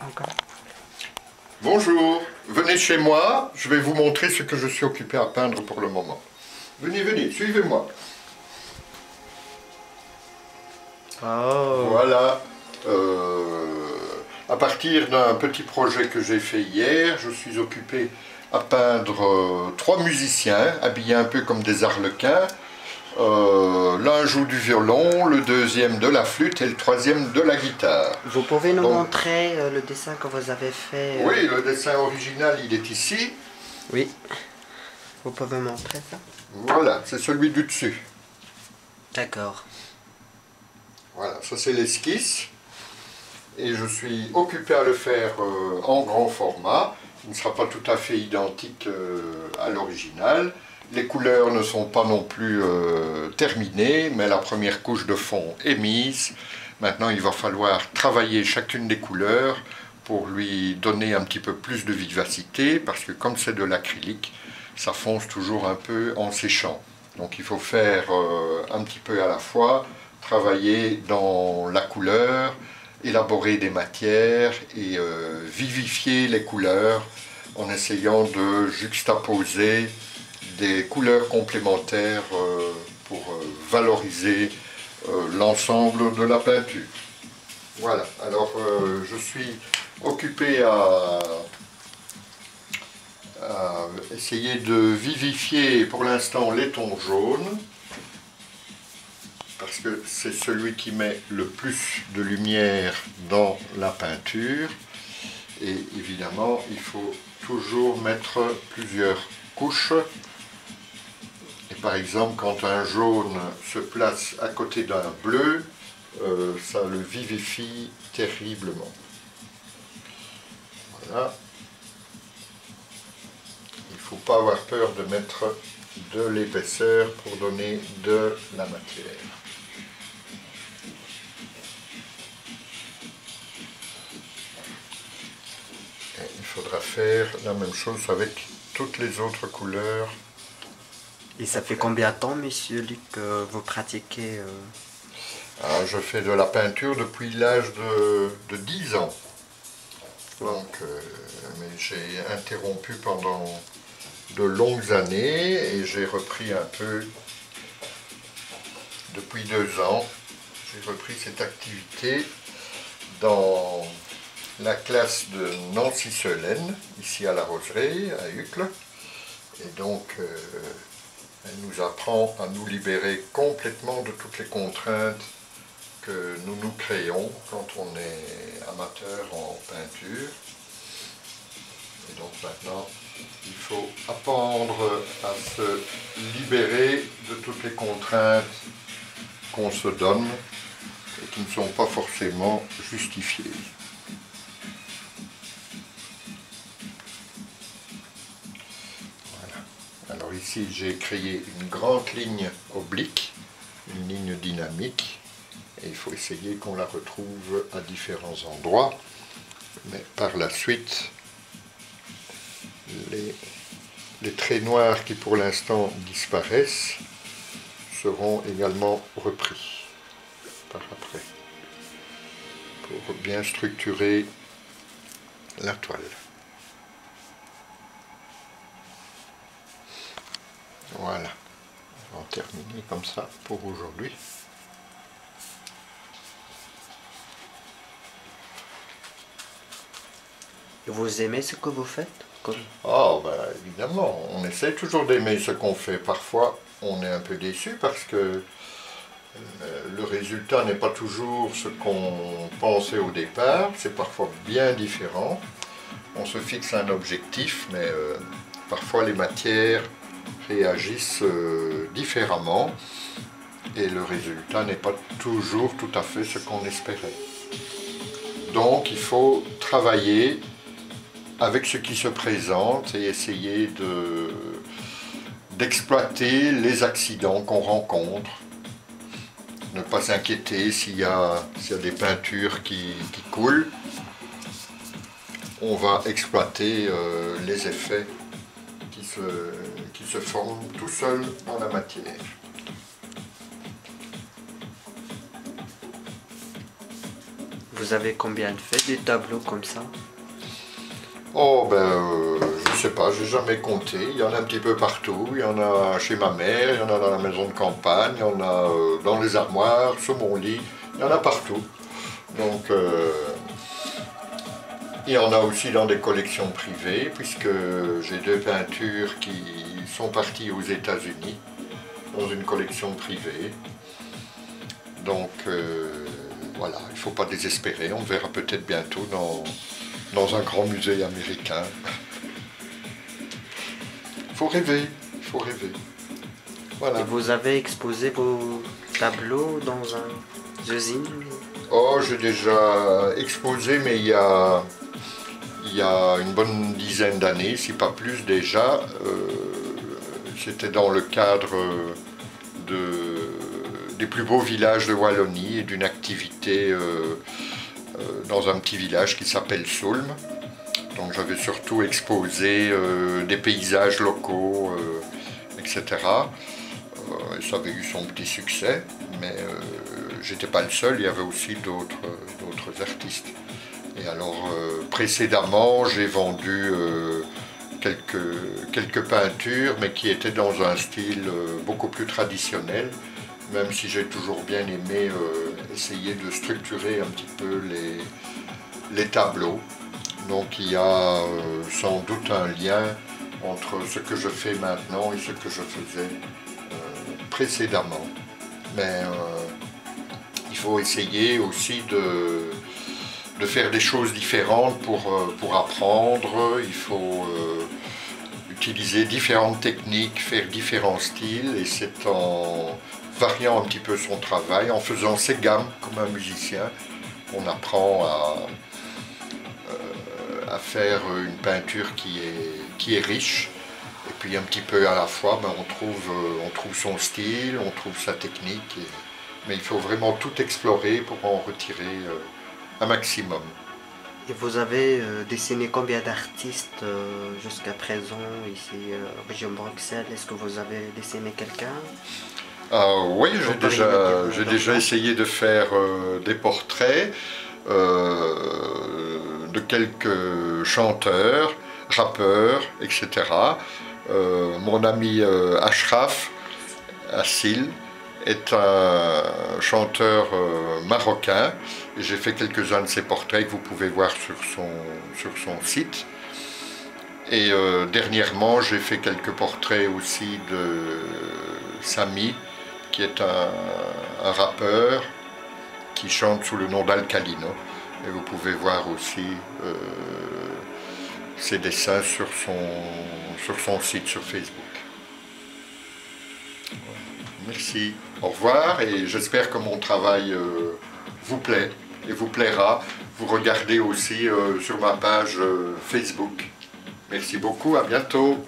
encore. Bonjour, venez chez moi, je vais vous montrer ce que je suis occupé à peindre pour le moment. Venez, venez, suivez-moi. Oh. Voilà, à partir d'un petit projet que j'ai fait hier, je suis occupé à peindre 3 musiciens, habillés un peu comme des arlequins. L'un joue du violon, le deuxième de la flûte et le troisième de la guitare. Vous pouvez nous montrer le dessin que vous avez fait Oui, le dessin original, il est ici. Oui. Vous pouvez montrer ça? Voilà, c'est celui du dessus. D'accord. Voilà, ça c'est l'esquisse. Et je suis occupé à le faire en grand format. Il ne sera pas tout à fait identique à l'original. Les couleurs ne sont pas non plus terminées, mais la première couche de fond est mise. Maintenant, il va falloir travailler chacune des couleurs pour lui donner un petit peu plus de vivacité, parce que comme c'est de l'acrylique, ça fonce toujours un peu en séchant. Donc il faut faire un petit peu à la fois, travailler dans la couleur, élaborer des matières et vivifier les couleurs en essayant de juxtaposer des couleurs complémentaires pour valoriser l'ensemble de la peinture. Voilà, alors je suis occupé à essayer de vivifier pour l'instant les tons jaunes, parce que c'est celui qui met le plus de lumière dans la peinture. Et évidemment, il faut toujours mettre plusieurs couches. Et par exemple, quand un jaune se place à côté d'un bleu, ça le vivifie terriblement. Voilà. Il ne faut pas avoir peur de mettre de l'épaisseur pour donner de la matière. Et il faudra faire la même chose avec toutes les autres couleurs. Et ça fait combien de temps, monsieur Luc, que vous pratiquez Je fais de la peinture depuis l'âge de 10 ans. Donc, mais j'ai interrompu pendant de longues années et j'ai repris un peu depuis 2 ans. J'ai repris cette activité dans la classe de Nancy Selaine, ici à la Roseraie, à Uccle. Et donc, elle nous apprend à nous libérer complètement de toutes les contraintes que nous nous créons quand on est amateur en peinture. Et donc maintenant, il faut apprendre à se libérer de toutes les contraintes qu'on se donne et qui ne sont pas forcément justifiées. Voilà. Alors ici, j'ai créé une grande ligne oblique, une ligne dynamique, et il faut essayer qu'on la retrouve à différents endroits, mais par la suite, les traits noirs qui pour l'instant disparaissent seront également repris par après, pour bien structurer la toile. Voilà, on va en terminer comme ça pour aujourd'hui. Et vous aimez ce que vous faites Ah, ben évidemment, on essaie toujours d'aimer ce qu'on fait. Parfois, on est un peu déçu parce que le résultat n'est pas toujours ce qu'on pensait au départ. C'est parfois bien différent. On se fixe un objectif, mais parfois les matières réagissent différemment et le résultat n'est pas toujours tout à fait ce qu'on espérait. Donc, il faut travailler avec ce qui se présente et essayer d'exploiter les accidents qu'on rencontre. Ne pas s'inquiéter s'il y a des peintures qui coulent. On va exploiter les effets qui se forment tout seuls dans la matière. vous avez combien de faits des tableaux comme ça? Oh ben, je sais pas, j'ai jamais compté. Il y en a un petit peu partout. Il y en a chez ma mère, il y en a dans la maison de campagne, il y en a dans les armoires, sur mon lit. Il y en a partout. Donc, il y en a aussi dans des collections privées, puisque j'ai 2 peintures qui sont parties aux États-Unis, dans une collection privée. Donc, voilà, il ne faut pas désespérer. On verra peut-être bientôt dans un grand musée américain. Il faut rêver, il faut rêver. Voilà. Et vous avez exposé vos tableaux dans une usine? Oh, j'ai déjà exposé, mais il y a une bonne dizaine d'années, si pas plus déjà. C'était dans le cadre des plus beaux villages de Wallonie et d'une activité dans un petit village qui s'appelle Saulmes. Donc j'avais surtout exposé des paysages locaux, etc. Et ça avait eu son petit succès, mais j'étais pas le seul, il y avait aussi d'autres artistes. Et alors précédemment, j'ai vendu quelques peintures, mais qui étaient dans un style beaucoup plus traditionnel, même si j'ai toujours bien aimé essayer de structurer un petit peu les tableaux. Donc il y a sans doute un lien entre ce que je fais maintenant et ce que je faisais précédemment. Mais il faut essayer aussi de faire des choses différentes pour apprendre. Il faut utiliser différentes techniques, faire différents styles, et c'est en variant un petit peu son travail, en faisant ses gammes comme un musicien, qu'on apprend à faire une peinture qui est riche. Et puis un petit peu à la fois, ben, on trouve son style, on trouve sa technique. Mais il faut vraiment tout explorer pour en retirer un maximum. Et vous avez dessiné combien d'artistes jusqu'à présent ici région Bruxelles? Est-ce que vous avez dessiné quelqu'un? Oui, j'ai déjà essayé de faire des portraits de quelques chanteurs, rappeurs, etc. Mon ami Ashraf Assil est un chanteur marocain. J'ai fait quelques-uns de ses portraits que vous pouvez voir sur son site. Et dernièrement, j'ai fait quelques portraits aussi de Sami, qui est un rappeur qui chante sous le nom d'Alcalino. Et vous pouvez voir aussi ses dessins sur son site sur Facebook. Merci, au revoir, et j'espère que mon travail vous plaît et vous plaira. Vous regardez aussi sur ma page Facebook. Merci beaucoup, à bientôt.